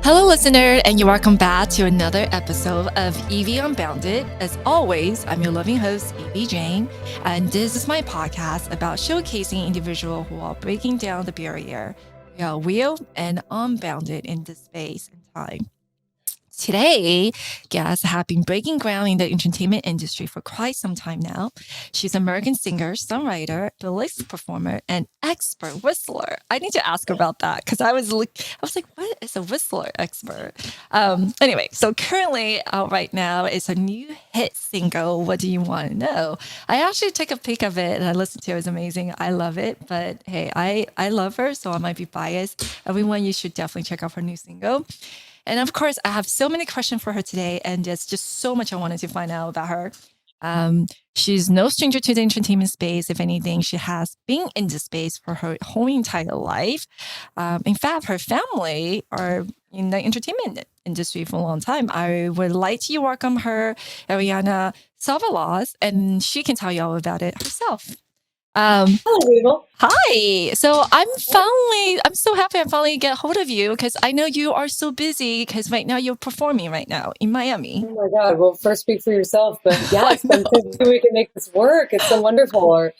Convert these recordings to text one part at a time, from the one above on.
Hello, listener, and you're welcome back to another episode of Evie Unbounded. As always, I'm your loving host, Evie Jane, and this is my podcast about showcasing individuals who are breaking down the barrier. We are real and unbounded in this space and time. Today, guests have been breaking ground in the entertainment industry for quite some time now. She's an American singer, songwriter, burlesque performer, and expert whistler. I need to ask her about that because I was like, what is a whistler expert? Anyway, so currently out right now is a new hit single, What Do You Want to Know? I actually took a peek of it and I listened to it. It was amazing. I love it. But hey, I love her, so I might be biased. Everyone, you should definitely check out her new single. And of course, I have so many questions for her today, and there's just so much I wanted to find out about her. She's no stranger to the entertainment space. If anything, she has been in the space for her whole entire life. In fact, her family are in the entertainment industry for a long time. I would like to welcome her, Ariana Savalas, and she can tell you all about it herself. Hello, people. Hi. So I'm so happy I finally get hold of you because I know you are so busy because right now you're performing right now in Miami. Oh my God. Well, first speak for yourself, but yes, I'm thinking we can make this work. It's so wonderful. Our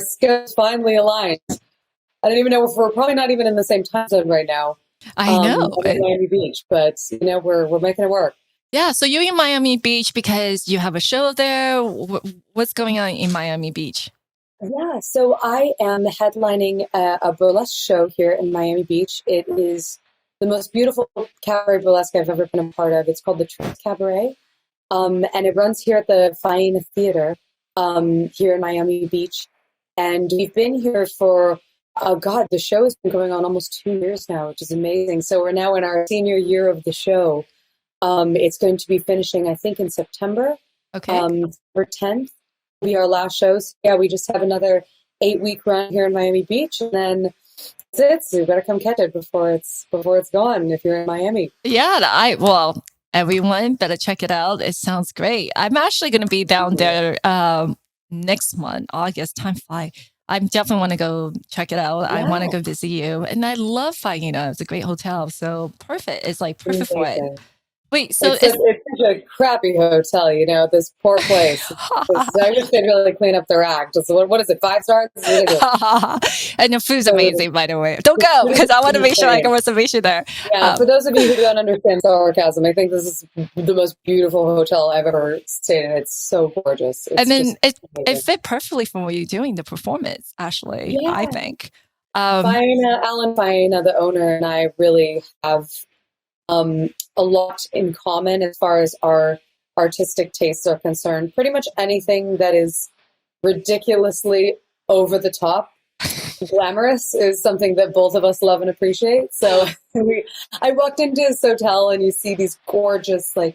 schedules finally aligned. I don't even know if we're probably not even in the same time zone right now. I know. I'm in Miami Beach, but we're making it work. Yeah. So you're in Miami Beach because you have a show there. What's going on in Miami Beach? Yeah, so I am headlining a burlesque show here in Miami Beach. It is the most beautiful cabaret burlesque I've ever been a part of. It's called the Truth Cabaret, and it runs here at the Faena Theater here in Miami Beach. And we've been here for, the show has been going on almost 2 years now, which is amazing. So we're now in our senior year of the show. It's going to be finishing, I think, in September, September 10th. Be our last shows. Yeah, we just have another 8-week run here in Miami Beach, and then that's it. So you better come catch it before it's gone. If you're in Miami, everyone better check it out. It sounds great. I'm actually going to be down there next month, August. Time fly. I definitely want to go check it out. Yeah. I want to go visit you, and I love Faena. It's a great hotel, so perfect. It's like perfect for it. Wait, so it's such a crappy hotel, this poor place. I wish they'd really clean up their act. What is it, 5 stars? And the food's amazing, by the way. Don't go, because I want to make sure I get a reservation there. Yeah, for those of you who don't understand sarcasm, I think this is the most beautiful hotel I've ever stayed in. It's so gorgeous. And then it fit perfectly for what you're doing, the performance, actually, yeah. I think. Alan Faena, the owner, and I really have a lot in common as far as our artistic tastes are concerned. Pretty much anything that is ridiculously over the top, glamorous is something that both of us love and appreciate. So I walked into this hotel and you see these gorgeous, the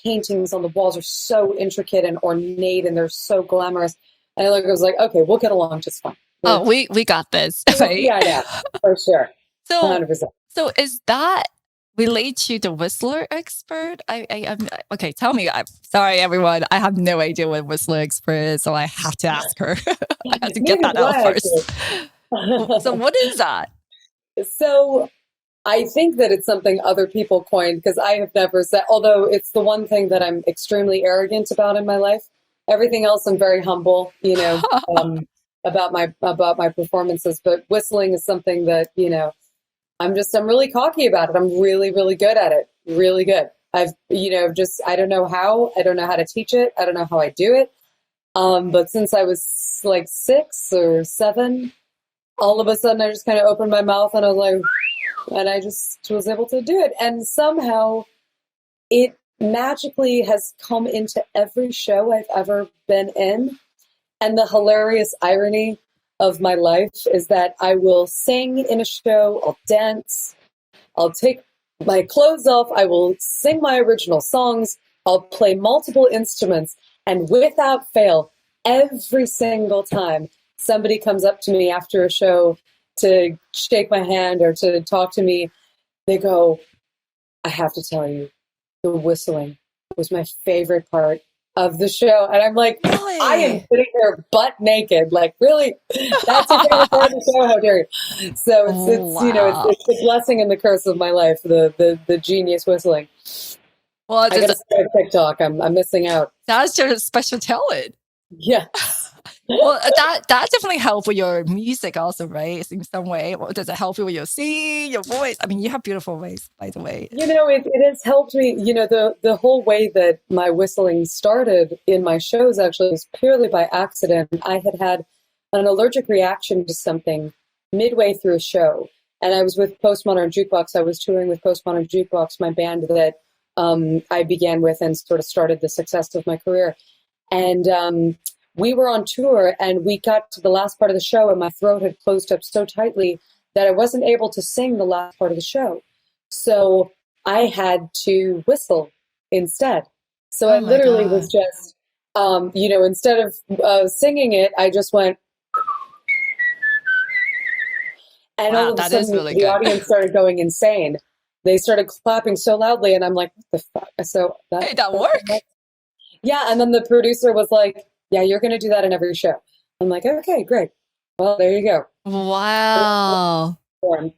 paintings on the walls are so intricate and ornate and they're so glamorous. And I was like, okay, we'll get along just fine. We got this. Right? Yeah, for sure. So 100%. So is that relate to the whistler expert? I'm okay. Tell me. I'm sorry, everyone. I have no idea what whistler expert is, so I have to ask her. I have to get that out first. So what is that? So I think that it's something other people coined because I have never said. Although it's the one thing that I'm extremely arrogant about in my life. Everything else, I'm very humble. About my performances, but whistling is something that I'm really cocky about it. I'm really, really good at it. Really good. I don't know how. I don't know how to teach it. I don't know how I do it. But since I was 6 or 7, all of a sudden I just kind of opened my mouth and I was like, and I just was able to do it. And somehow it magically has come into every show I've ever been in. And the hilarious irony of my life is that I will sing in a show, I'll dance, I'll take my clothes off, I will sing my original songs, I'll play multiple instruments, and without fail, every single time somebody comes up to me after a show to shake my hand or to talk to me, they go, I have to tell you, the whistling was my favorite part of the show. And I'm like, really? I am sitting there butt naked. Like, really? That's your favorite part of show. How dare you? So it's you know Wow. it's the blessing and the curse of my life. The genius whistling. Well, I got to start TikTok. I'm missing out. that's your special talent. Yeah. Well, that definitely help with your music also, right? In some way. Well, does it help you with your singing, your voice? I mean, you have beautiful voice, by the way. You know, it has helped me. You know, the whole way that my whistling started in my shows actually was purely by accident. I had had an allergic reaction to something midway through a show, and I was with Postmodern Jukebox. I was touring with Postmodern Jukebox, my band that I began with and sort of started the success of my career. And we were on tour, and we got to the last part of the show, and my throat had closed up so tightly that I wasn't able to sing the last part of the show. So I had to whistle instead. So I Oh my literally was God. just, you know, instead of singing it, I just went, and all Wow, of a that is sudden really the good. audience started going insane. They started clapping so loudly, and I'm like, what the fuck? So Hey, that worked. yeah. And then the producer was like, yeah, you're going to do that in every show. I'm like, okay, great. Well, there you go. Wow. Mhm.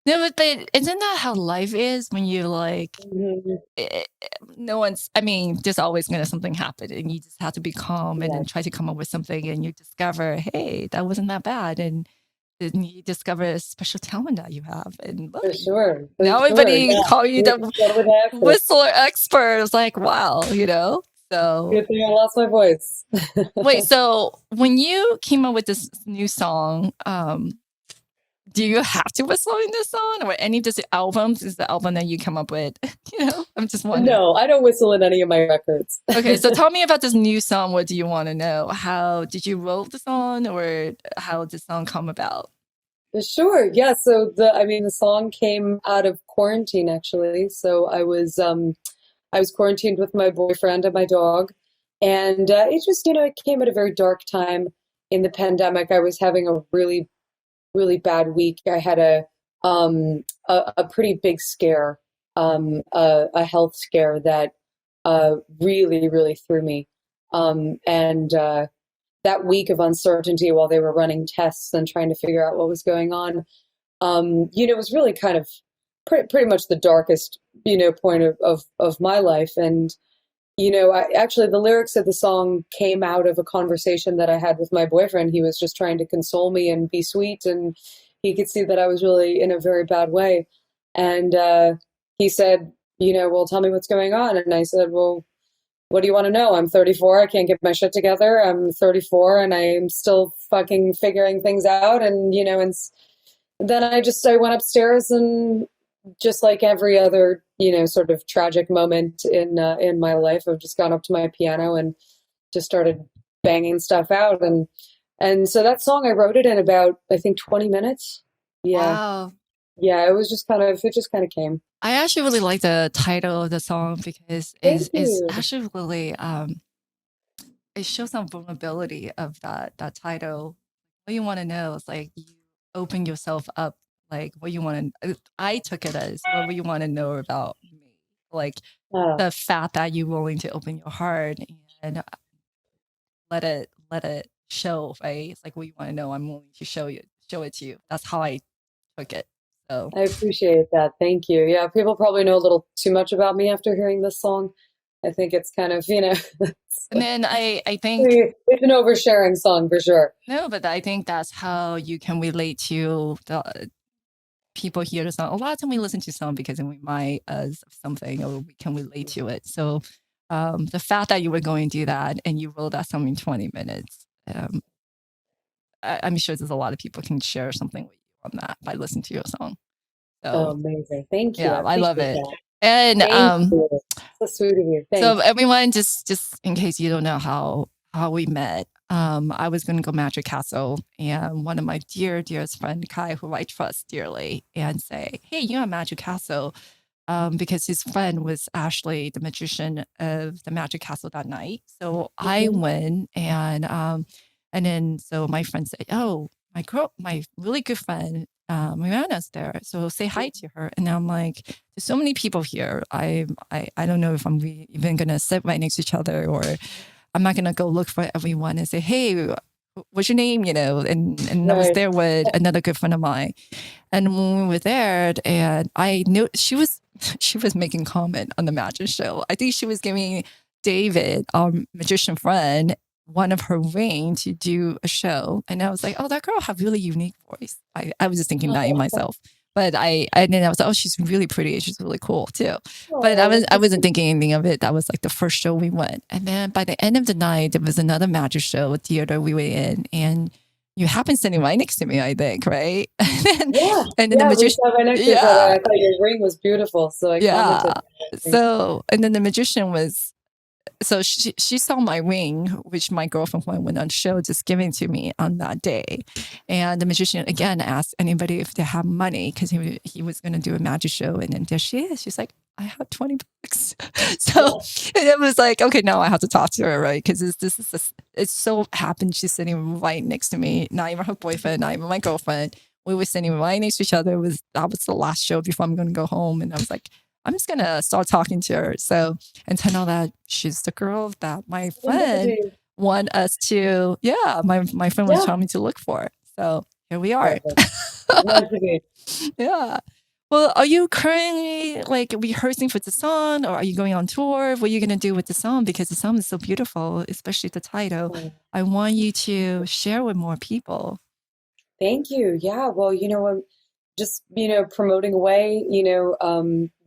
No, but isn't that how life is when you like, eh, no one's, I mean, there's always going to something happen and you just have to be calm and Yeah, then try to come up with something and you discover, hey, that wasn't that bad. And then you discover a special talent that you have. And look, for sure. For now sure. everybody Yeah. call you the Totally by accident. whistler expert. It's like, wow, you know? So Good thing I lost my voice. wait, so when you came up with this new song, do you have to whistle in this song or any of the albums? Is the album that you come up with? You know, I'm just wondering. No, I don't whistle in any of my records. Okay, so tell me about this new song. What do you want to know? How did you wrote the song or how did the song come about? Sure. Yeah. So I mean, the song came out of quarantine actually. So I was quarantined with my boyfriend and my dog, and it just, you know, it came at a very dark time in the pandemic. I was having a really bad week. I had a pretty big scare, a health scare that really threw me. And that week of uncertainty while they were running tests and trying to figure out what was going on, you know, it was really kind of pretty much the darkest, you know, point of my life. And, you know, actually the lyrics of the song came out of a conversation that I had with my boyfriend. He was just trying to console me and be sweet, and he could see that I was really in a very bad way. And he said, you know, well, tell me what's going on. And I said, well, what do you want to know? I'm 34. I can't get my shit together. I'm 34 and I'm still fucking figuring things out. And, you know, and then I went upstairs, and just like every other, you know, sort of tragic moment in my life, I've just gone up to my piano and just started banging stuff out. And so that song, I wrote it in about, I think, 20 minutes. Yeah. Wow. Yeah. It just kind of came. I actually really like the title of the song because Thank it's you. actually really it shows some vulnerability of that title. What you want to know is like you open yourself up, like what you want to. I took it as what you want to know about me, like Uh, the fact that you're willing to open your heart and let it show. Right? It's like what you want to know. I'm willing to show it to you. That's how I took it. So I appreciate that. Thank you. Yeah, people probably know a little too much about me after hearing this song. I think it's kind of, you know, and then I think it's an oversharing song for sure. no, but I think that's how you can relate to the people hear the song. A lot of time we listen to song because it remind us of something or we can relate to it. So the fact that you were going to do that and you wrote that song in 20 minutes, I'm sure there's a lot of people can share something with you on that by listening to your song. Oh, So amazing. Thank you. yeah, I I love appreciate it. that. And Thank you. So sweet of you. so Thanks. everyone, just in case you don't know how we met, I was going to go Magic Castle, and one of my dearest friend Kai, who I trust dearly, and say, "Hey, you're at Magic Castle," because his friend was actually the magician of the Magic Castle that night. So I Mhm. went, and then so my friend said, "Oh, my really good friend." Rihanna's there, so say hi to her. And I'm like, there's so many people here. I don't know if I'm even gonna sit right next to each other, or I'm not gonna go look for everyone and say, hey, what's your name? And I was there with another good friend of mine. And when we were there, and I knew she was making comment on the magic show. I think she was giving David, our magician friend, one of her ring to do a show. And I was like, oh, that girl have really unique voice. I was just thinking that in myself. But then I was like, oh, she's really pretty. She's really cool too. But I wasn't thinking anything of it. That was like the first show we went. And then by the end of the night, there was another magic show, a theater we were in. And you happened sitting right next to me, I think, right? And then the magician, I thought your ring was beautiful. So I commented. So, and then the magician was, so she saw my ring, which my girlfriend went on show, just giving to me on that day. And the magician again asked anybody if they have money, because he was going to do a magic show. And then there she is. She's like, I have $20. So it was like, okay, now I have to talk to her, right? Because it so happened she's sitting right next to me, not even her boyfriend, not even my girlfriend. We were sitting right next to each other. That was the last show before I'm going to go home. And I was like, I'm just going to start talking to her. So, and to know that she's the girl that my friend want us to, my friend was telling me to look for. So here we are. Yeah. Well, are you currently like rehearsing for the song, or are you going on tour? What are you going to do with the song? Because the song is so beautiful, especially the title. I want you to share with more people. Thank you. Yeah. Well, I'm just, promoting away,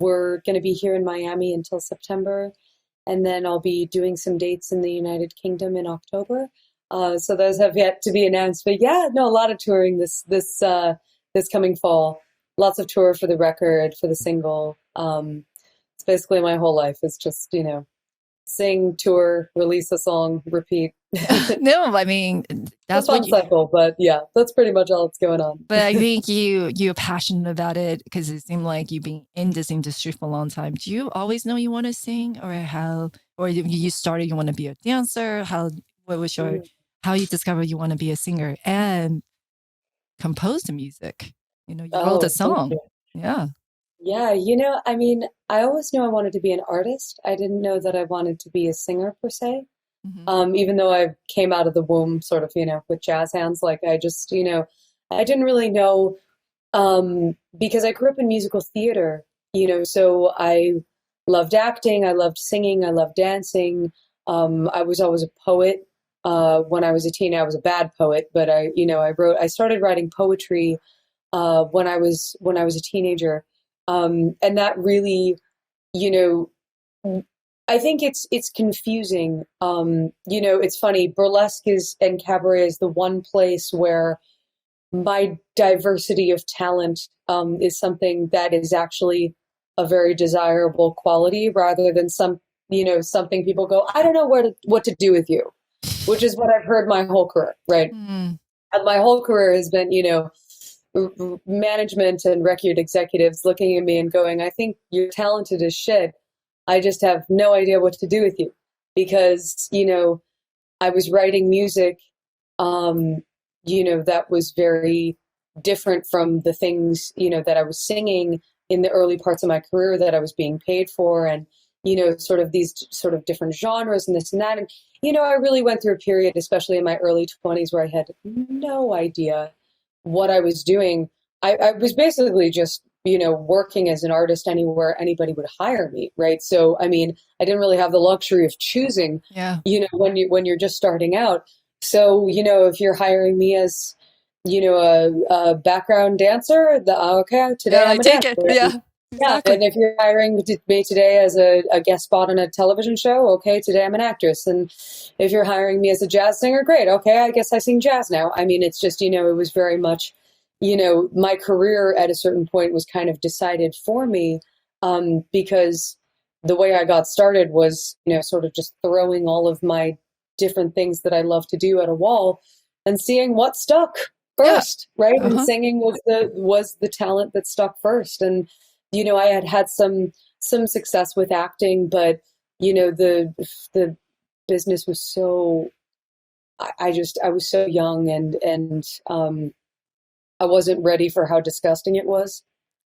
we're going to be here in Miami until September, and then I'll be doing some dates in the United Kingdom in October. So those have yet to be announced, but a lot of touring this coming fall. Lots of tour for the record, for the single. It's basically my whole life is just, sing, tour, release a song, repeat. No, I mean, that's a fun cycle, but that's pretty much all that's going on. But I think you're passionate about it, because it seemed like you've been in this industry for a long time. Do you always know you want to sing, or you started, you want to be a dancer? What was how you discovered you want to be a singer and compose the music? You wrote a song. Yeah. Yeah, I mean, I always knew I wanted to be an artist. I didn't know that I wanted to be a singer per se. Even though I came out of the womb sort of, with jazz hands, like I just, I didn't really know, because I grew up in musical theater, so I loved acting, I loved singing, I loved dancing. I was always a poet. When I was a teen, I was a bad poet, but I started writing poetry when I was a teenager. And that really, I think it's confusing. It's funny. Burlesque and cabaret is the one place where my diversity of talent is something that is actually a very desirable quality, rather than something people go, I don't know what to do with you, which is what I've heard my whole career, right? And my whole career has been, management and record executives looking at me and going, I think you're talented as shit. I just have no idea what to do with you, because, I was writing music, that was very different from the things, that I was singing in the early parts of my career that I was being paid for, and, sort of these sort of different genres and this and that. And, I really went through a period, especially in my early 20s, where I had no idea what I was doing. I was basically just, working as an artist anywhere anybody would hire me, right? So, I mean, I didn't really have the luxury of choosing, when you're just starting out. So, if you're hiring me as, a background dancer, okay, today I'm a dancer. Exactly. And if you're hiring me today as a guest spot on a television show, okay, today I'm an actress. And if you're hiring me as a jazz singer, great, okay, I guess I sing jazz now. I mean, it's just, it was very much, my career at a certain point was kind of decided for me, because the way I got started was, sort of just throwing all of my different things that I love to do at a wall and seeing what stuck first, right? And singing was the talent that stuck first. And I had some success with acting, but the business was so. I was so young, and I wasn't ready for how disgusting it was.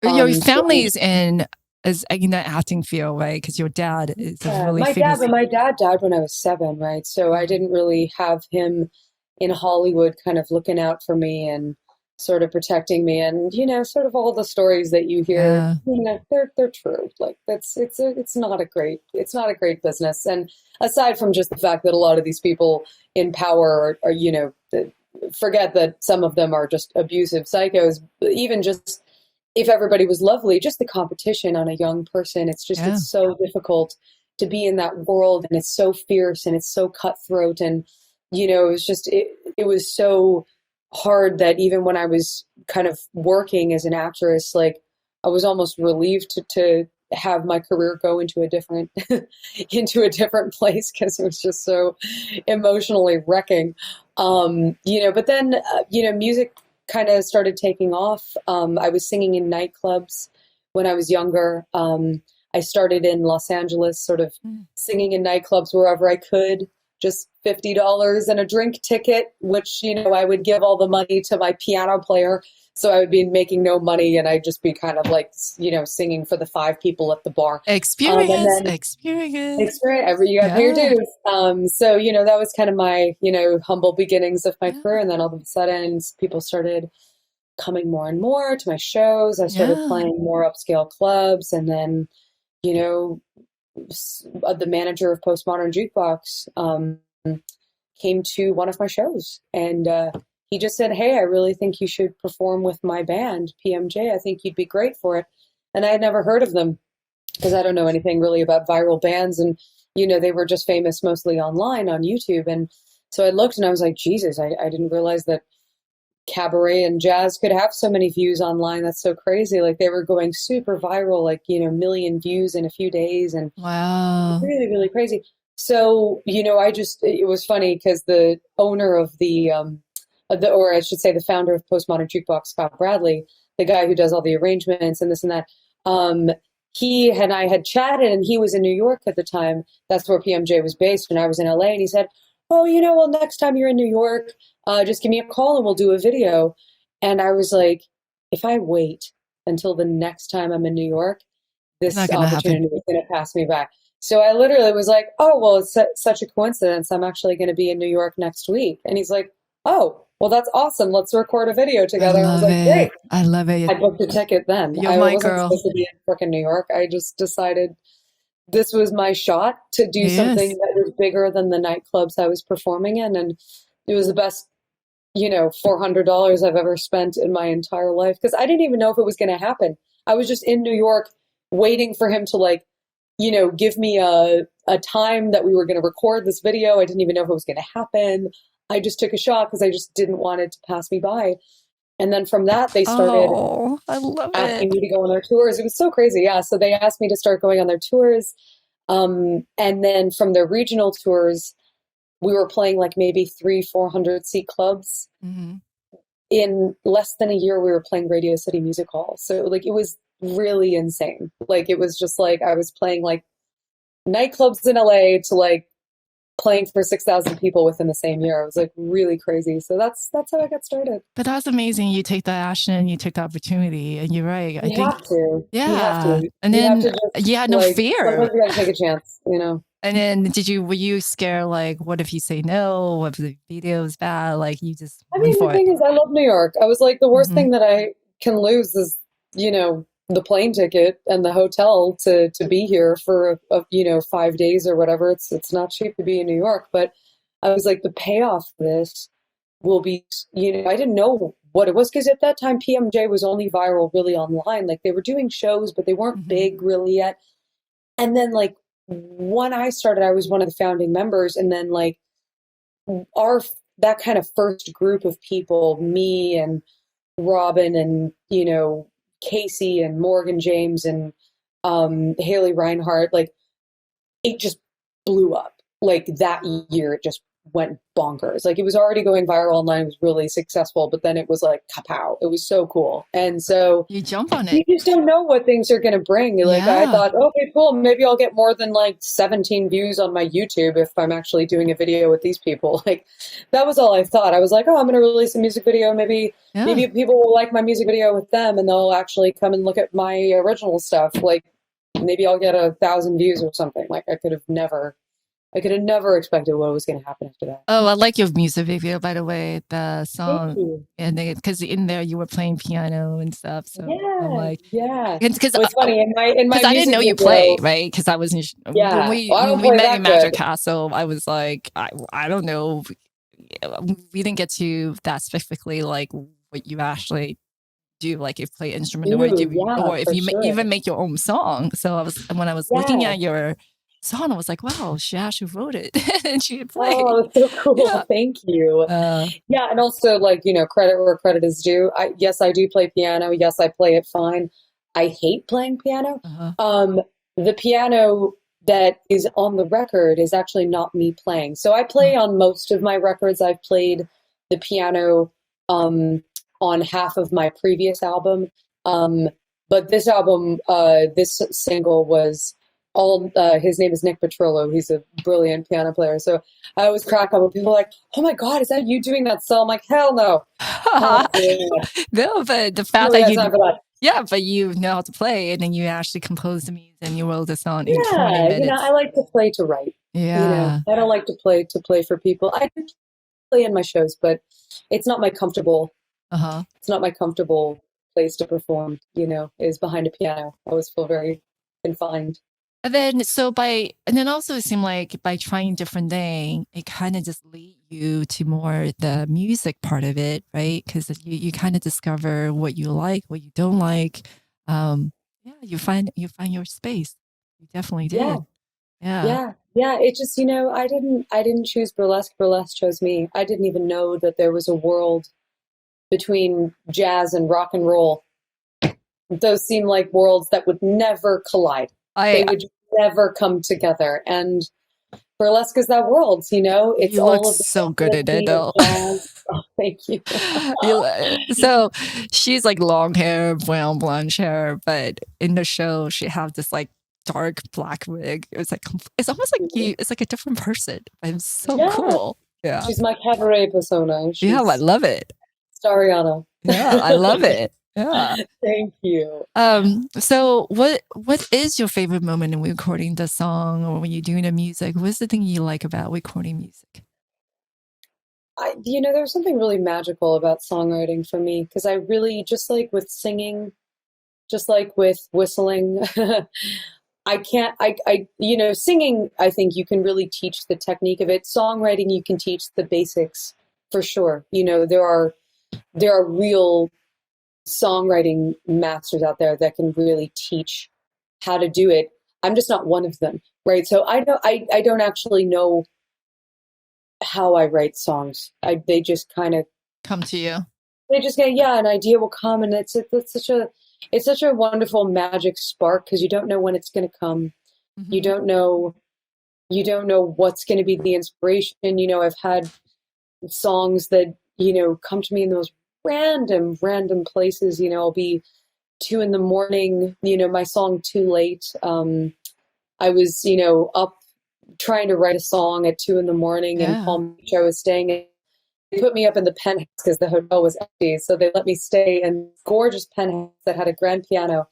Your family's in the acting field, right? Because your dad is really famous. My dad died when I was 7, right? So I didn't really have him in Hollywood kind of looking out for me and sort of protecting me, and sort of all the stories that you hear, Yeah. they're true. Like it's not a great business. And aside from just the fact that a lot of these people in power are forget that some of them are just abusive psychos, but even just if everybody was lovely, just the competition on a young person, Yeah. it's so difficult to be in that world, and it's so fierce and it's so cutthroat. And it was so hard that even when I was kind of working as an actress, like I was almost relieved to have my career go into a different into a different place, because it was just so emotionally wrecking. But then music kind of started taking off. I was singing in nightclubs when I was younger. I started in Los Angeles, sort of singing in nightclubs wherever I could, just $50 and a drink ticket, which, I would give all the money to my piano player. So I would be making no money, and I'd just be kind of like, singing for the 5 people at the bar. Experience. Experience, you got to pay your Yeah. dues. So, that was kind of my, humble beginnings of my career. And then all of a sudden people started coming more and more to my shows. I started Yeah. playing more upscale clubs. And then, the manager of Postmodern Jukebox came to one of my shows, and he just said, "Hey, I really think you should perform with my band, PMJ. I think you'd be great for it." And I had never heard of them, because I don't know anything really about viral bands. And, they were just famous mostly online on YouTube. And so I looked and I was like, Jesus, I didn't realize that cabaret and jazz could have so many views online. That's so crazy. Like they were going super viral, like, million views in a few days, and Wow. really, really crazy. So, it was funny because the owner or I should say the founder of Postmodern Jukebox, Scott Bradley, the guy who does all the arrangements and this and that, he and I had chatted, and he was in New York at the time. That's where PMJ was based, and I was in LA. And he said, "Oh, well, next time you're in New York, just give me a call and we'll do a video." And I was like, if I wait until the next time I'm in New York, It's not this gonna happen. opportunity is going to pass me by. So I literally was like, "Oh, well, it's such a coincidence. I'm actually going to be in New York next week." And he's like, "Oh, well, that's awesome. Let's record a video I together." And I was love like, "Great." it. I love I it. booked a ticket then. You're I my wasn't girl. supposed to be in frickin' New York. I just decided this was my shot to do something Yes. that was bigger than the nightclubs I was performing in. And it was the best, $400 I've ever spent in my entire life, because I didn't even know if it was going to happen. I was just in New York waiting for him to, like, give me a time that we were going to record this video. I didn't even know if it was going to happen. I just took a shot because I just didn't want it to pass me by. And then from that, they started Oh, I love asking it. me to go on their tours. It was so crazy. Yeah. So they asked me to start going on their tours. And then from their regional tours, we were playing like maybe 400 seat clubs. Mm-hmm. In less than a year, we were playing Radio City Music Hall. So like, it was really insane. Like, it was just like, I was playing like nightclubs in LA to like playing for 6,000 people within the same year. It was like really crazy. So that's how I got started. But that's amazing. You take that action and you took the opportunity, and you're right. I You think, have to. You have yeah. to. And You have to then just you had no like, fear. sometimes you gotta take a chance. And then were you scared, like, what if you say no? What if the video is bad? Like, you just I went mean, the for it. thing is, I love New York. I was like, the worst Mm-hmm. thing that I can lose is, the plane ticket and the hotel to be here for 5 days or whatever. It's not cheap to be in New York, but I was like, the payoff for this will be, I didn't know what it was, because at that time PMJ was only viral really online. Like, they were doing shows, but they weren't Mm-hmm. big really yet. And then like when I started, I was one of the founding members, and then like our that kind of first group of people, me and Robin and Casey and Morgan James and Haley Reinhart, like it just blew up. Like that year, it just went bonkers. Like it was already going viral online, it was really successful, but then it was like kapow. It was so cool. And so You jump on you it. just don't know what things are going to bring. Like I Yeah. thought, okay, cool. Maybe I'll get more than like 17 views on my YouTube if I'm actually doing a video with these people. Like that was all I thought. I was like, oh, I'm going to release a music video. Maybe people will like my music video with them, and they'll actually come and look at my original stuff. Like maybe I'll get 1,000 views or something. Like I could have never I could have never expected what was going to happen after that. Oh, I like your music video, by the way. The Thank song, you. and because in there you were playing piano and stuff. So I'm Yeah, like, yeah. because Well, it's funny in my I didn't music know you video. play, right? Because I wasn't when Yeah, well, I don't we play met in that Magic good. Castle. I was like, I don't know. We didn't get to that specifically, like what you actually do, like if you play instrument or Ooh, yeah, or if for you sure. even make your own song. So when I was looking Yeah. at your song, I was like, wow, she actually wrote it and she played. Oh, that's so cool. Yeah. Thank you. Yeah, and also like, credit where credit is due. Yes, I do play piano. Yes, I play it fine. I hate playing piano. Uh-huh. The piano that is on the record is actually not me playing. So I play on most of my records. I've played the piano on half of my previous album. But this album, this single was all, his name is Nick Petrillo. He's a brilliant piano player. So I always crack up when people are like, oh my God, is that you doing that song? I'm like, hell no. No, but the fact Really that got time for that. yeah, but you know how to play, and then you actually compose the music and you wrote the song in 20 Yeah, minutes. I like to play to write. Yeah. I don't like to play for people. I do play in my shows, but it's not my comfortable. It's not my comfortable place to perform. Is behind a piano. I always feel very confined. And then and then also it seemed like by trying different things, it kind of just lead you to more the music part of it, right? Because you kind of discover what you like, what you don't like. Yeah, you find your space. You definitely did. Yeah. It just, I didn't choose burlesque. Burlesque chose me. I didn't even know that there was a world between jazz and rock and roll. Those seem like worlds that would never collide. They would never come together. And burlesque is that world, it's you all look of the so good at it though. Oh, thank you. So she's like long hair, brown blonde hair, but in the show she have this like dark black wig. It's almost like it's like a different person. It's so cool. Yeah. She's my cabaret persona. Yeah, I love it. It's Ariana. Yeah, I love it. Yeah. Thank you. So what is your favorite moment in recording the song or when you're doing the music? What's the thing you like about recording music? There's something really magical about songwriting for me because I really, just like with singing, just like with whistling, singing, I think you can really teach the technique of it. Songwriting, you can teach the basics for sure. There are real songwriting masters out there that can really teach how to do it. I'm just not one of them, right? So I don't actually know how I write songs. They just kind of come to you. They just get, an idea will come, and it's such a wonderful magic spark because you don't know when it's going to come. Mm-hmm. You don't know what's going to be the inspiration. I've had songs that come to me in the most random places. I'll be 2 a.m. My song "Too Late." I was up trying to write a song at 2 a.m. in Palm Beach. I was staying in. They put me up in the penthouse because the hotel was empty. So they let me stay in this gorgeous penthouse that had a grand piano.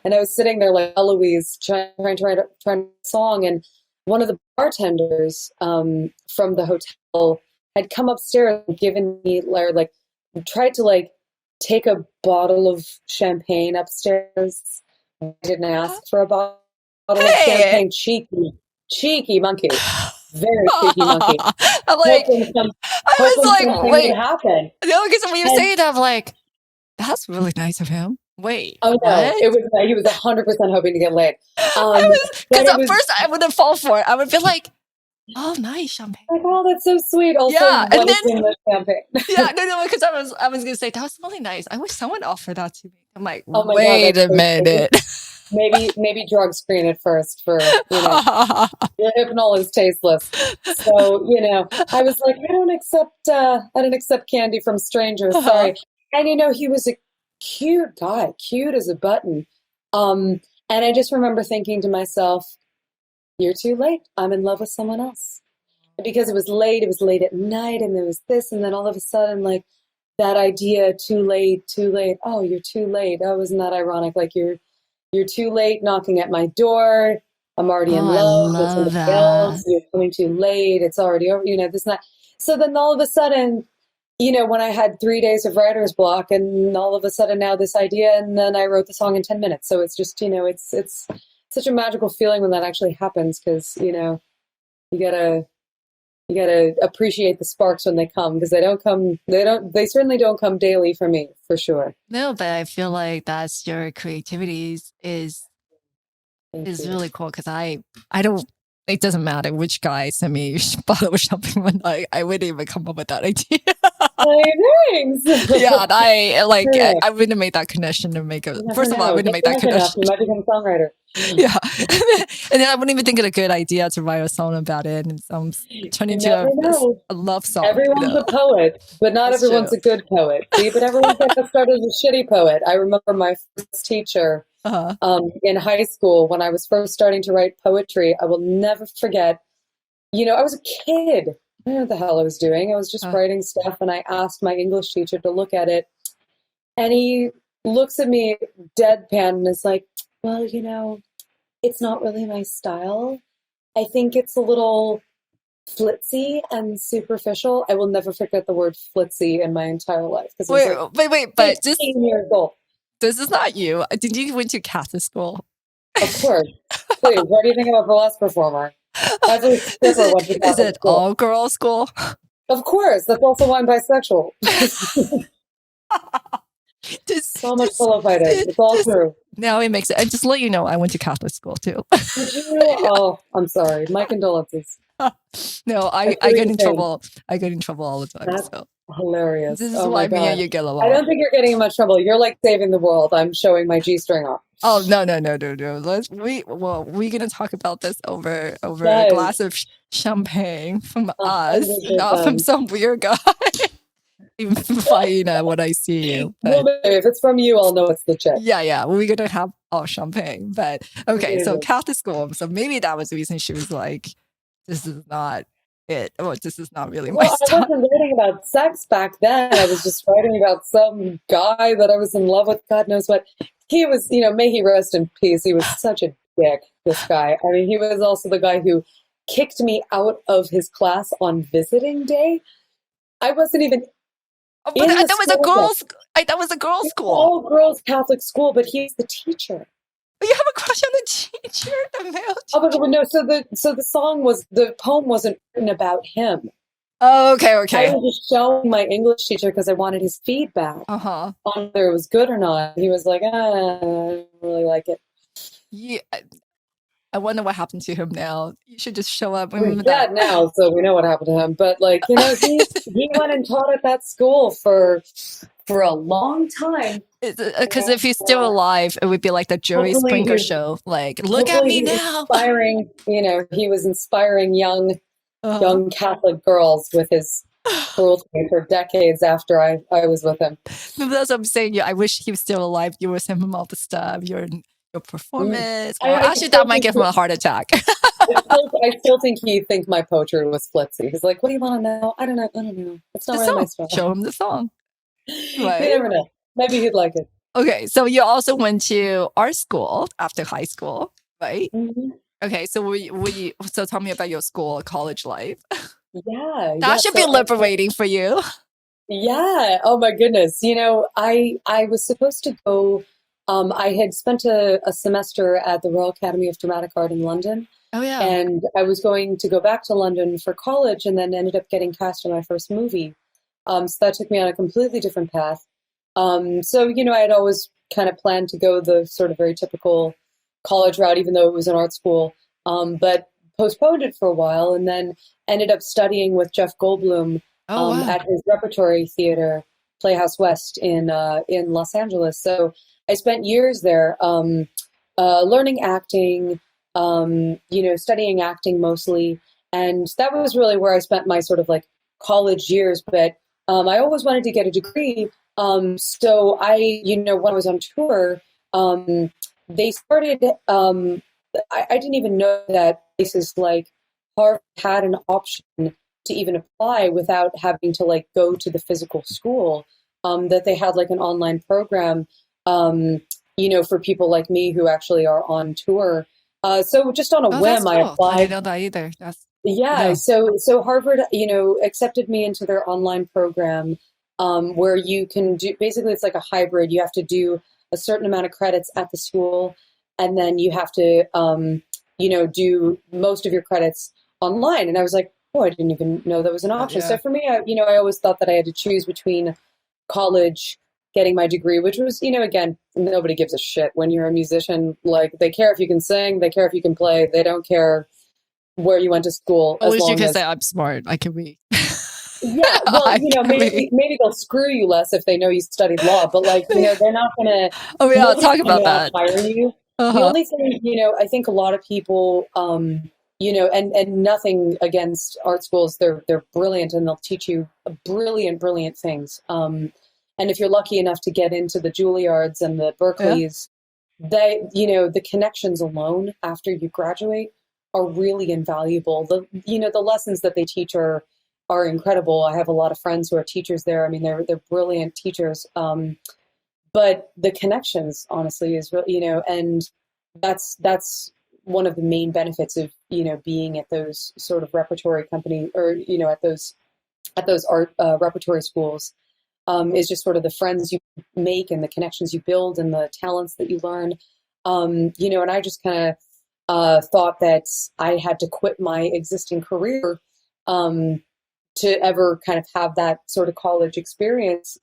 And I was sitting there like Eloise trying to write a song. And one of the bartenders from the hotel had come upstairs and given me, tried to take a bottle of champagne upstairs. I didn't ask for a bottle of champagne. Cheeky monkey. Very cheeky monkey. I'm like, I was like, wait, happen. No, because when you say it, I'm like, that's really nice of him. Wait, oh no, he was 100% hoping to get laid. Because at first I wouldn't fall for it. I would be like, oh, nice champagne. Like, oh, that's so sweet. Also, yeah, and then champagne. no, because I was gonna say that was really nice. I wish someone offered that to me. I'm like, oh my wait God, a minute. Maybe drug screen it first for your hypnol is tasteless. So I was like, I don't accept candy from strangers. Sorry. And he was a cute guy, cute as a button. And I just remember thinking to myself, you're too late. I'm in love with someone else. Because it was late at night, and there was this, and then all of a sudden, like that idea, too late. Oh, you're too late. Oh, isn't that ironic? Like you're too late knocking at my door. I'm already in Oh, I love with love somebody else. that. You're coming too late. It's already over, this and that. So then all of a sudden, when I had 3 days of writer's block and all of a sudden now this idea, and then I wrote the song in 10 minutes. So it's just, it's such a magical feeling when that actually happens because, you gotta, you gotta appreciate the sparks when they come because they certainly don't come daily for me, for sure. No, but I feel like that's your creativity Thank is you. really cool because I don't. It doesn't matter which guy sent me bottle shopping when I wouldn't even come up with that idea. Hey, thanks. Yeah, and Yeah, I wouldn't make that connection to make a. you never First of all, I know. wouldn't Get make that drunk enough, connection. you might become a songwriter. Yeah, and then I wouldn't even think of a good idea to write a song about it, and turn You into never know. a love song. Everyone's a poet, but not That's true. everyone's a good poet. See, but everyone gets started as a shitty poet. I remember my first teacher Uh-huh. in high school when I was first starting to write poetry. I will never forget. I was a kid. I don't know what the hell I was doing. I was just writing stuff, and I asked my English teacher to look at it, and he looks at me deadpan and is like, "Well, it's not really my style. I think it's a little flitzy and superficial." I will never forget the word flitzy in my entire life because I was like Wait, but 15 years old. this is not you. Did you went to Catholic school? Of course. Please, what do you think of a burlesque performer? Every stripper went to Is Catholic it school. all girls school? Of course. That's also why I'm bisexual. So much pillow fighting. It's all true. Now it makes it. And just let you know, I went to Catholic school too. Did you? Oh, I'm sorry. My condolences. No, I I feel get your in pain. trouble. I get in trouble all the time. That's So hilarious. this is Oh why my me and God. you get I along. don't think you're getting in much trouble. You're like saving the world. I'm showing my G-string off. Oh no. We're gonna talk about this over a Yes, glass of champagne from us, not from 100%. some weird guy. Even if when I see you, Well, but if it's from you, I'll know it's legit. yeah, we're gonna have all champagne. But okay, so Amazing. Catholic school. So maybe that was the reason she was like, "This is not it. Or this is not really my Well, I style." wasn't writing about sex back then. I was just writing about some guy that I was in love with. God knows what. He was, may he rest in peace. He was such a dick, this guy. I mean, he was also the guy who kicked me out of his class on visiting day. I wasn't even But in the that was a school yet. girls. That was a girls' It was school. all girls Catholic school, but he was the teacher. You have a crush on the teacher, the male Oh, teacher. but no. So the poem wasn't written about him. Oh, okay. I was just showing my English teacher because I wanted his feedback Uh-huh. on whether it was good or not. He was like, I don't really like it. Yeah. I wonder what happened to him now. You should just show up. He's Remember dead that? now, so we know what happened to him. But he went and taught at that school for a long time. Because if he's still alive, it would be like the Jerry Hopefully Springer he's show. Like, look at me he's now. inspiring. He was inspiring young Catholic girls with his cruelty for decades after I was with him. That's what I'm saying. I wish he was still alive. You were sending him all the stuff, your performance. Actually, that might give him a heart attack. I still think he thinks my poetry was flitzy. He's like, "What do you want to know?" I don't know. It's not really my style. Show him the song. Right? You never know. Maybe he'd like it. Okay, so you also went to art school after high school, right? Mm-hmm. Okay, so so tell me about your college life. Yeah, that should be liberating for you. Yeah. Oh my goodness. I was supposed to go. I had spent a semester at the Royal Academy of Dramatic Art in London. Oh yeah. And I was going to go back to London for college, and then ended up getting cast in my first movie. So that took me on a completely different path. So I had always kind of planned to go the sort of very typical college route, even though it was an art school. But postponed it for a while, and then ended up studying with Jeff Goldblum at his repertory theater, Playhouse West in Los Angeles. So I spent years there learning acting, studying acting mostly. And that was really where I spent my sort of like college years. But I always wanted to get a degree. So I, when I was on tour, they started, I didn't even know that places like Harvard had an option to even apply without having to go to the physical school, that they had an online program, for people like me who actually are on tour. So just on a that's whim, I cool. I didn't applied. know that either. Yeah, No. so Harvard, accepted me into their online program, where you can do basically it's like a hybrid. You have to do a certain amount of credits at the school, and then you have to, do most of your credits online. And I was like, oh, I didn't even know that was an option. So Yeah. for me, I always thought that I had to choose between college, getting my degree, which was, again, nobody gives a shit when you're a musician. Like they care if you can sing, they care if you can play, they don't care where you went to school At as least you long can as say I'm smart. I can read. yeah, well, I can read. maybe they'll screw you less if they know you studied law, but like, they're not gonna, Oh yeah, I'll nobody's talk gonna about not that. hire you. The Uh-huh. only thing, I think a lot of people, and nothing against art schools, they're brilliant and they'll teach you brilliant things. And if you're lucky enough to get into the Juilliards and the Yeah. Berkeleys, the connections alone after you graduate are really invaluable. The lessons that they teach are incredible. I have a lot of friends who are teachers there. I mean, they're brilliant teachers. But the connections, honestly, is really, and that's one of the main benefits of being at those sort of repertory company, or at those art repertory schools, is just sort of the friends you make and the connections you build and the talents that you learn. And I just kind of thought that I had to quit my existing career, to ever kind of have that sort of college experience.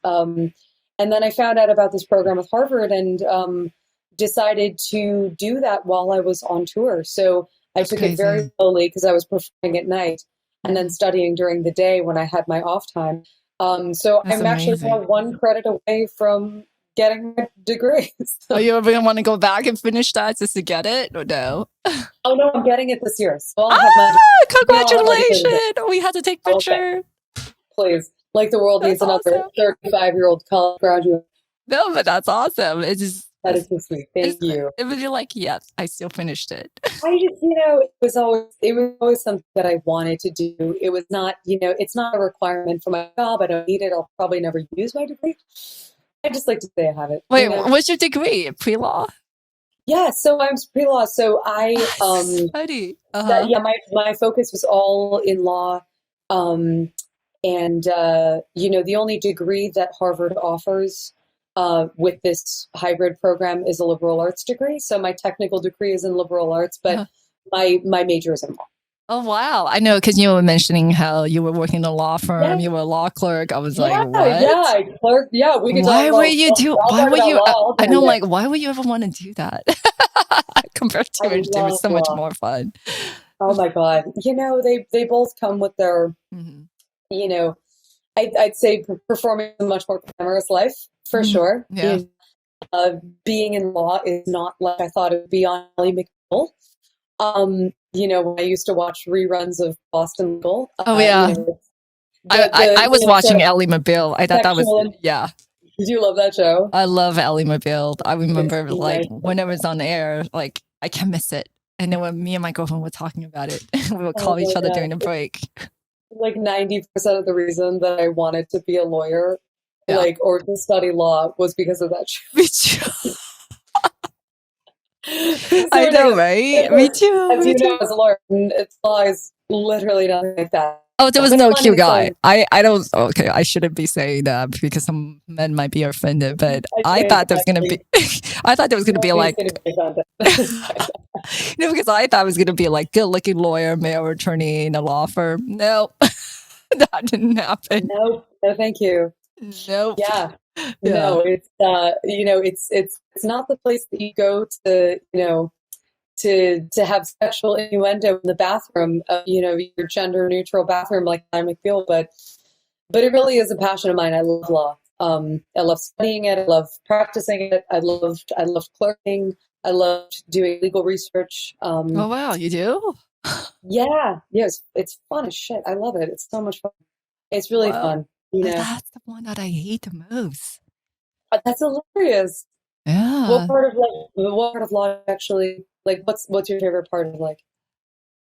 And then I found out about this program with Harvard, and decided to do that while I was on tour. So I That's took it very crazy. slowly because I was performing at night and then Mhm. studying during the day when I had my off time. So That's I'm actually now amazing. one credit away from getting my degree. Oh, So, you ever want to go back and finish that just to get it? Or no? oh no, I'm getting it this year. So I'll have my, Ah, I'll have my certificate. congratulations. We had to take Okay, picture. please. Like the world That's needs another awesome. 35-year-old college graduate. No, but that's awesome. It's just, That is so sweet. Thank it's, you. it was like, yes, I still finished it. I just, it was always something that I wanted to do. It was not, it's not a requirement for my job. I don't need it. I'll probably never use my degree. I just like to say I have it, Wait, what's your degree? Pre-law? Yeah, so I'm pre-law. So Ah, it's funny. Uh-huh. my focus was all in law. Um, and the only degree that Harvard offers with this hybrid program is a liberal arts degree. So my technical degree is in liberal arts, but Uh-huh. my major is in law. Oh, wow. I know, because you were mentioning how you were working in a law firm, Yeah, you were a law clerk. I was like, yeah, what? clerk. Yeah, we could talk Why would about. you do, I'll why talk would about you, law all I day. know, like, why would you ever want to do that? Compared I to it was love so much law. more fun. Oh my God. They both come with their, Mhm. you know, I'd say performing a much more glamorous life for Mhm. sure. Yeah. Being in law is not like I thought it would be on Ally McBeal. When I used to watch reruns of Boston Legal, Oh, yeah. I was sort watching of Ellie McBeal. I thought that was, sexual. yeah. Did you love that show? I love Ellie McBeal. I It's remember, so like, nice. when it was on air, like, I can't miss it. And then when me and my girlfriend were talking about it, we would Oh call each my other God. during the break. Like 90% of the reason that I wanted to be a lawyer, Yeah. or to study law, was because of that show. Me too. It's so I know, ridiculous. right? Me too. As Me you know, too. as a lawyer, law is literally nothing like that. Oh, there was It's no fun in cute its guy. own. I don't, okay, I shouldn't be saying that because some men might be offended, but I I changed thought there was going to actually. be, I thought there was going to be Nobody's like, going to be offended. because I thought it was going to be like good looking lawyer, male attorney in a law firm. No, that didn't happen. No, no, thank you. Nope. Yeah, Yeah. no, it's not the place that you go to, to have sexual innuendo in the bathroom, your gender neutral bathroom like I McFeel, but it really is a passion of mine. I love law. I love studying it. I love practicing it. I loved clerking. I loved doing legal research. Oh, wow. You do? Yeah, yes, it's fun as shit. I love it. It's so much fun. It's really Wow. fun. You know, That's the one that I hate the most. That's hilarious. What Yeah. part of law actually like? What's your favorite part of like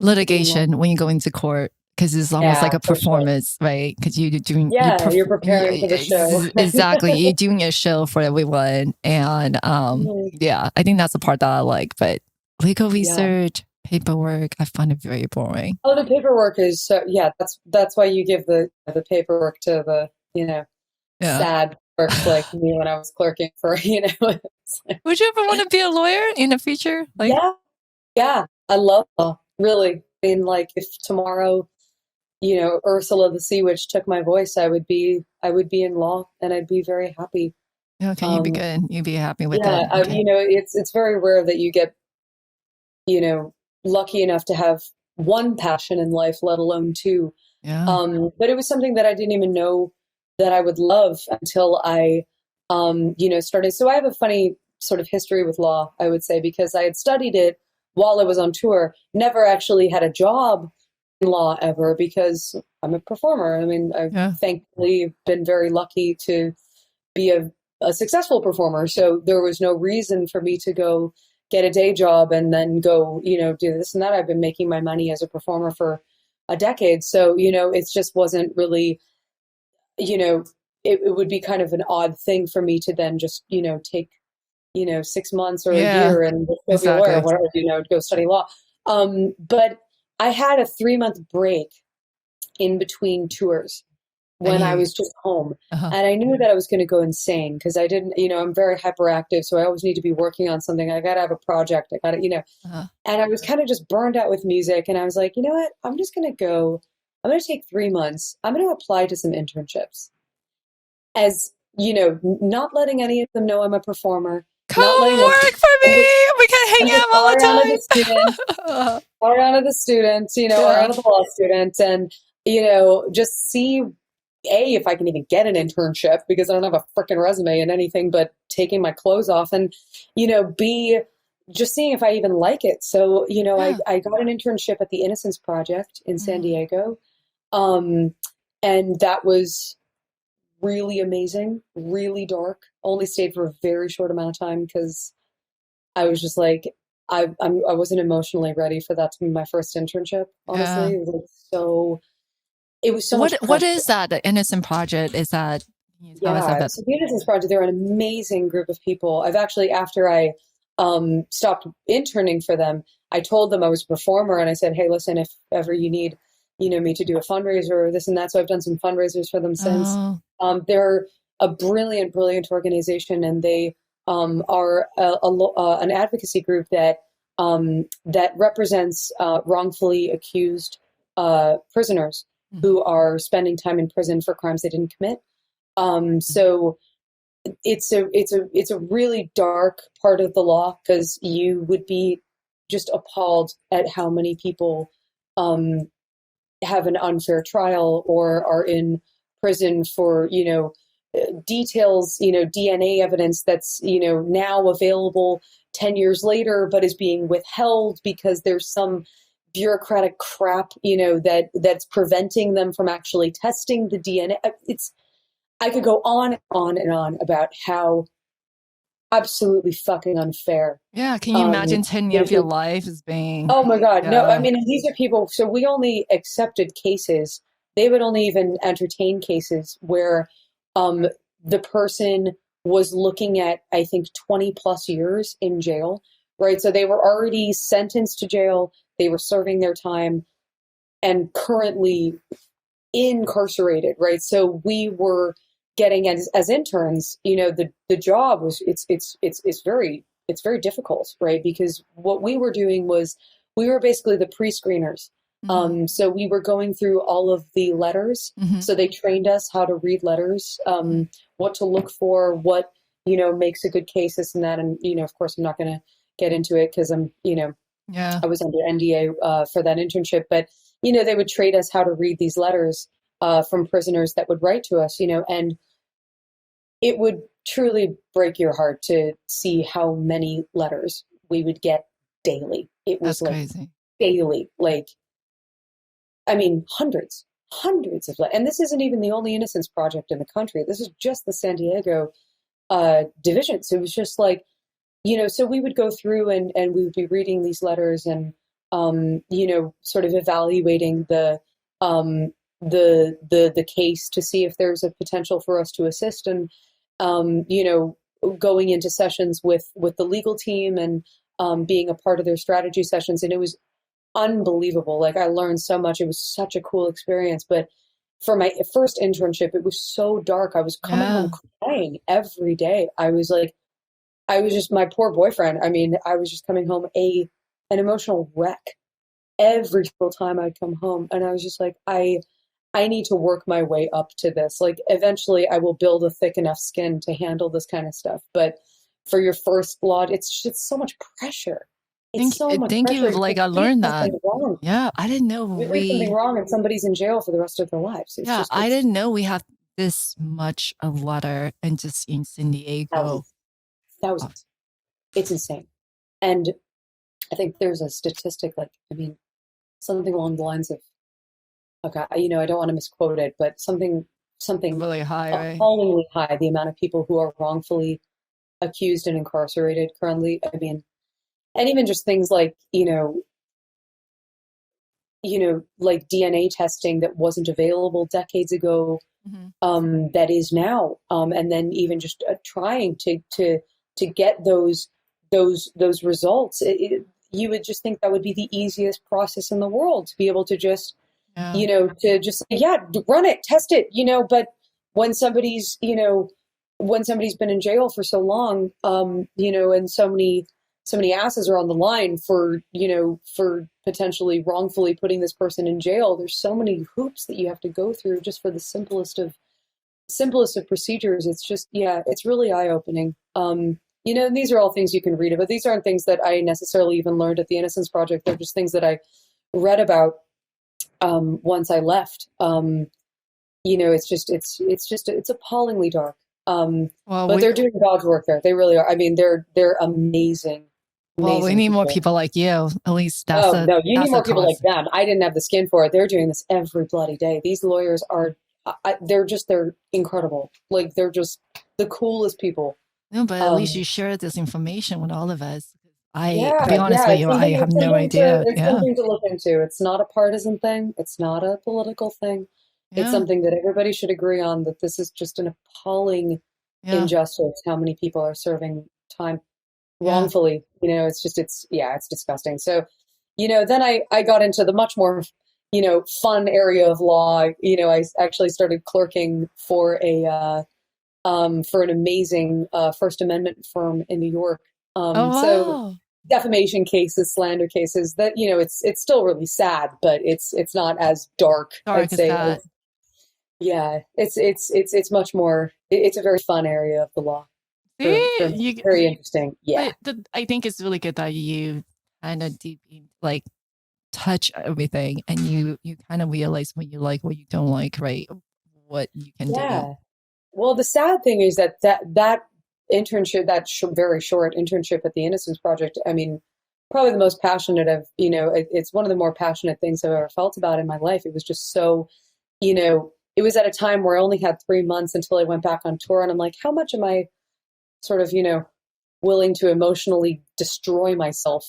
being law? Litigation when you go into court. Because it's almost like Yeah, a for sure. performance, right? Because you're doing, Yeah, you're preparing for the show. exactly. You're doing a show for everyone. And Mhm. yeah, I think that's the part that I like. But Legal Yeah. research, paperwork, I find it very boring. Oh, the paperwork is so, yeah, that's why you give the paperwork to the, Yeah. sad clerks like me when I was clerking for, it's like, Would you ever want to be a lawyer in the future? Like, yeah, yeah, I love law, really. I mean, like if tomorrow, Ursula the Sea Witch took my voice, I would be in law and I'd be very happy. okay, you'd be good. You'd be happy with Yeah, it. Okay. it's very rare that you get, you know, lucky enough to have one passion in life, let alone two. Yeah. But it was something that I didn't even know that I would love until I, started. So I have a funny sort of history with law, I would say, because I had studied it while I was on tour, never actually had a job in law ever because I'm a performer. I mean, I've thankfully been very lucky to be a successful performer. So there was no reason for me to go get a day job and then go, do this and that. I've been making my money as a performer for a decade. So, it just wasn't really, it would be kind of an odd thing for me to then just, take, 6 months or a year and go be a lawyer or whatever, go study law. But I had a 3-month break in between tours when I was just home. And I knew that I was going to go insane because I didn't, I'm very hyperactive. So I always need to be working on something. I got to have a project. I got to, and I was kind of just burned out with music. And I was like, you know what? I'm going to take 3 months. I'm going to apply to some internships as, not letting any of them know I'm a performer. Come Not letting them work for me. We can hang out all the time. Ariana the student, Ariana the law student. And, just see if I can even get an internship because I don't have a freaking resume and anything but taking my clothes off and, B, just seeing if I even like it. So, I got an internship at the Innocence Project in San Diego. And that was really amazing, really dark. Only stayed for a very short amount of time because I was just like, I wasn't emotionally ready for that to be my first internship, honestly. It was so much pressure. What is that? The Innocent Project? Is that? So the Innocence Project, they're an amazing group of people. I've actually, after I stopped interning for them, I told them I was a performer and I said, hey, listen, if ever you need, me to do a fundraiser or this and that. So I've done some fundraisers for them since. They're a brilliant, brilliant organization, and they are an advocacy group that represents wrongfully accused prisoners who are spending time in prison for crimes they didn't commit. So it's a really dark part of the law because you would be just appalled at how many people have an unfair trial or are in prison for, details, DNA evidence that's, now available 10 years later, but is being withheld because there's some bureaucratic crap, that's preventing them from actually testing the DNA. I could go on and on about how absolutely fucking unfair. Yeah, can you imagine 10 years of your life as being... Oh my God, no, I mean, these are people, so we only accepted cases, they would only even entertain cases where the person was looking at, I think, 20 plus years in jail, right? So they were already sentenced to jail, they were serving their time, and currently incarcerated, right? So we were getting as interns, the job was it's very difficult, right? Because what we were doing was we were basically the pre-screeners. So we were going through all of the letters. So they trained us how to read letters, what to look for, what makes a good case, this and that. And of course, I'm not going to get into it because I'm I was under NDA for that internship, but they would trade us how to read these letters from prisoners that would write to us, and it would truly break your heart to see how many letters we would get daily. It was crazy. Daily, I mean, hundreds of letters. And this isn't even the only Innocence Project in the country. This is just the San Diego division. So it was just so we would go through and we would be reading these letters and, sort of evaluating the case to see if there's a potential for us to assist and, going into sessions with the legal team and, being a part of their strategy sessions. And it was unbelievable. Like I learned so much. It was such a cool experience. But for my first internship, it was so dark. I was coming home crying every day. I was just my poor boyfriend. I mean, I was just coming home an emotional wreck every single time I'd come home. And I was just like, I need to work my way up to this. Like eventually I will build a thick enough skin to handle this kind of stuff. But for your first blood, it's so much pressure. It's so much thank pressure. you. Like I learned that. Wrong. Yeah, I didn't know You do something wrong and somebody's in jail for the rest of their lives. I didn't know we have this much of water and just in San Diego. Thousands. It's insane. And I think there's a statistic, like, I mean, something along the lines of, okay, I don't want to misquote it, but something really high, right? Appallingly high, the amount of people who are wrongfully accused and incarcerated currently. I mean, and even just things like, like DNA testing that wasn't available decades ago, that is now, and then even just trying to get those results. You would just think that would be the easiest process in the world to be able to just, to just run it, test it, But when somebody's been in jail for so long, and so many asses are on the line for potentially wrongfully putting this person in jail. There's so many hoops that you have to go through just for the simplest of procedures. It's just, it's really eye-opening. These are all things you can read about. These aren't things that I necessarily even learned at the Innocence Project. They're just things that I read about once I left. It's appallingly dark. But they're doing God's work there. They really are. I mean, they're amazing. Well, we need more people like you. At least that's you need more people like them. I didn't have the skin for it. They're doing this every bloody day. These lawyers are, they're incredible. Like they're just the coolest people. No, but at least you share this information with all of us. To be honest with you, I have no idea. It's something to look into. It's not a partisan thing. It's not a political thing. It's something that everybody should agree on, that this is just an appalling injustice, how many people are serving time wrongfully. It's disgusting. So, then I got into the much more, fun area of law. I actually started clerking for an amazing First Amendment firm in New York. So defamation cases, slander cases, that, it's still really sad, but it's not as dark, I'd say. It's much more, it's a very fun area of the law. Very interesting. Yeah. I think it's really good that you kind of touch everything, and you kind of realize what you like, what you don't like, right? What you can do. Well, the sad thing is that internship, very short internship at the Innocence Project, I mean, probably the most passionate of, it's one of the more passionate things I've ever felt about in my life. It was just so, it was at a time where I only had 3 months until I went back on tour. And I'm like, how much am I sort of, willing to emotionally destroy myself,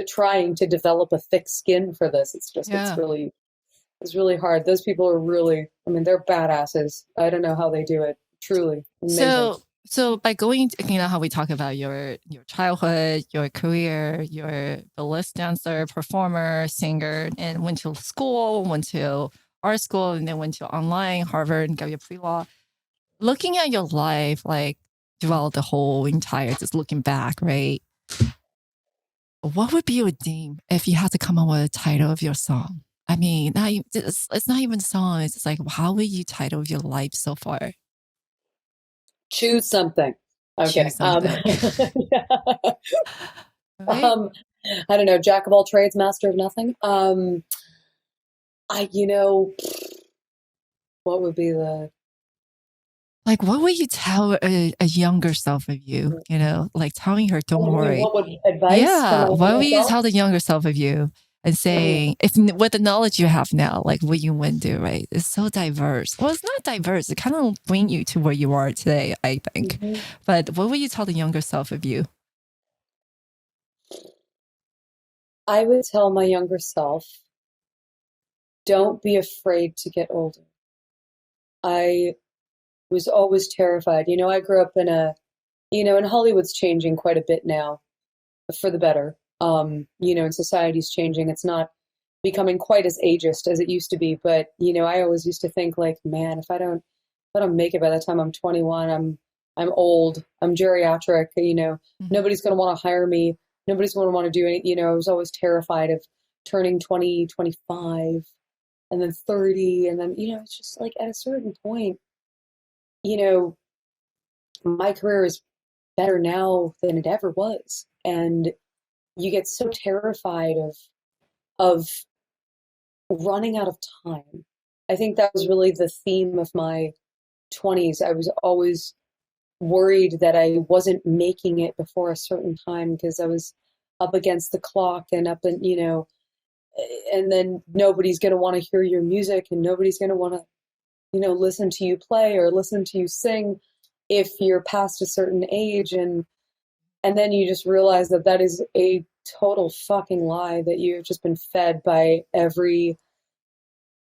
trying to develop a thick skin for this? It's just, it's really hard. Those people are really, I mean, they're badasses. I don't know how they do it. Truly amazing. So by going, how we talk about your childhood, your career, you're burlesque dancer, performer, singer, and went to school, went to art school, and then went to online, Harvard, and got your pre-law. Looking at your life, like throughout the whole entire, just looking back, right? What would be your theme if you had to come up with a title of your song? I mean, it's not even a song. It's just like, how would you title your life so far? Choose something. Okay. Choose something. Right? I don't know. Jack of all trades, master of nothing. What would be the... Like, what would you tell a younger self of you? Like telling her, don't worry. What would advice? Yeah. What would you tell the younger self of you? And saying, if with the knowledge you have now, like what you went through, right? It's so diverse. Well, it's not diverse. It kind of bring you to where you are today, I think. But what would you tell the younger self of you? I would tell my younger self, don't be afraid to get older. I was always terrified. I grew up in and Hollywood's changing quite a bit now. for the better. And society's changing. It's not becoming quite as ageist as it used to be. But, I always used to think like, man, if I don't make it by the time I'm 21, I'm old, I'm geriatric, nobody's going to want to hire me. Nobody's going to want to do any, I was always terrified of turning 20, 25 and then 30. And then, it's just like at a certain point, my career is better now than it ever was. And you get so terrified of running out of time. I think that was really the theme of my 20s. I was always worried that I wasn't making it before a certain time because I was up against the clock and and then nobody's going to want to hear your music and nobody's going to want to, listen to you play or listen to you sing if you're past a certain age. And then you just realize that is a total fucking lie that you've just been fed by every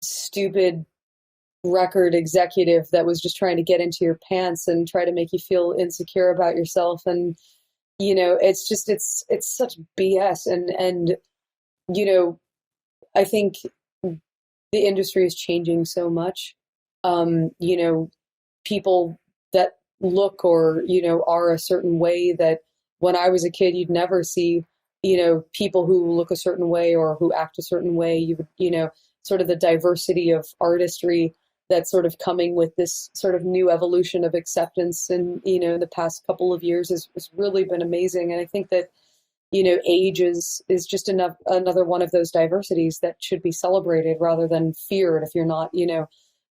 stupid record executive that was just trying to get into your pants and try to make you feel insecure about yourself. And, it's such BS. And, I think the industry is changing so much. People that look or, are a certain way that when I was a kid, you'd never see, people who look a certain way or who act a certain way. You would, sort of the diversity of artistry that's sort of coming with this sort of new evolution of acceptance. And, the past couple of years has really been amazing. And I think that, age is just another one of those diversities that should be celebrated rather than feared. If you're not,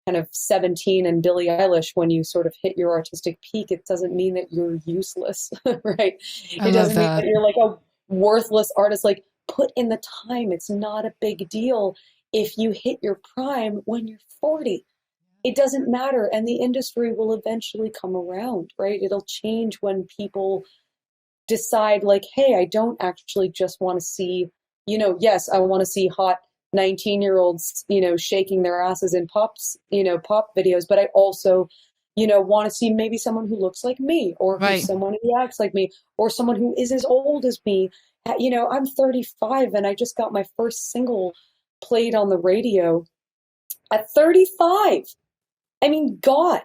kind of 17 and Billie Eilish, when you sort of hit your artistic peak, it doesn't mean that you're useless, right? It doesn't mean that you're like a worthless artist. Like, put in the time. It's not a big deal if you hit your prime when you're 40. It doesn't matter. And the industry will eventually come around, right? It'll change when people decide like, hey, I don't actually just want to see, yes, I want to see hot 19-year-olds, shaking their asses in pop videos, but I also, want to see maybe someone who looks like me or someone who acts like me or someone who is as old as me. I'm 35 and I just got my first single played on the radio at 35. I mean, God,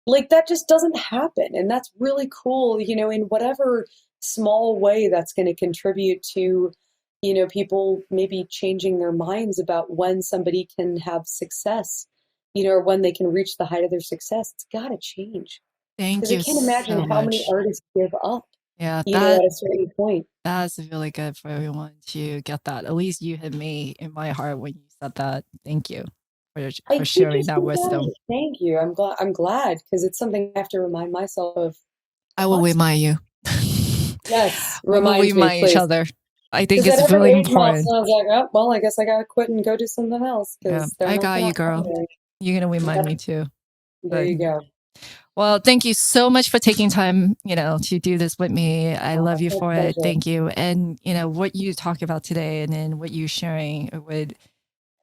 like that just doesn't happen. And that's really cool, in whatever small way that's going to contribute to, people maybe changing their minds about when somebody can have success, or when they can reach the height of their success. It's got to change. Thank you. I can't imagine so how much. many artists give up. Yeah, at a certain point. That's really good for everyone to get that. At least you hit me in my heart when you said that. Thank you for sharing that wisdom. Thank you. I'm glad because it's something I have to remind myself of. I will remind you. Yes, remind each other. I think it's really important. I was like, oh, well, I guess I gotta quit and go do something else. Yeah, I got you, girl. You're gonna remind me too. There you go. Well, thank you so much for taking time, to do this with me. I love you for it. Thank you. And, what you talk about today and then what you're sharing would,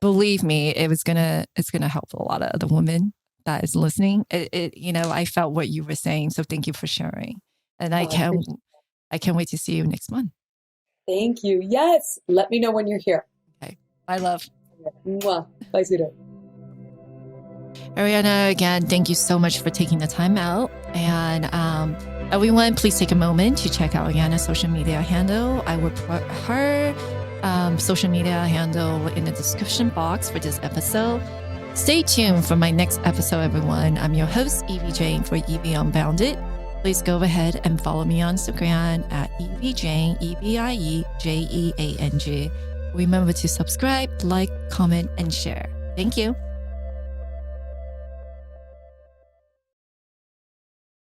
believe me, it's going to help a lot of other women that is listening. I felt what you were saying. So thank you for sharing. And I can't wait to see you next month. Thank you. Yes. Let me know when you're here. Okay. Bye, love. Mwah. Bye, sweetheart. Ariana, again, thank you so much for taking the time out. And everyone, please take a moment to check out Ariana's social media handle. I will put her social media handle in the description box for this episode. Stay tuned for my next episode, everyone. I'm your host, Evie Jane for Evie Unbounded. Please go ahead and follow me on Instagram at Evie Jane, EBIEJEANG. Remember to subscribe, like, comment, and share. Thank you.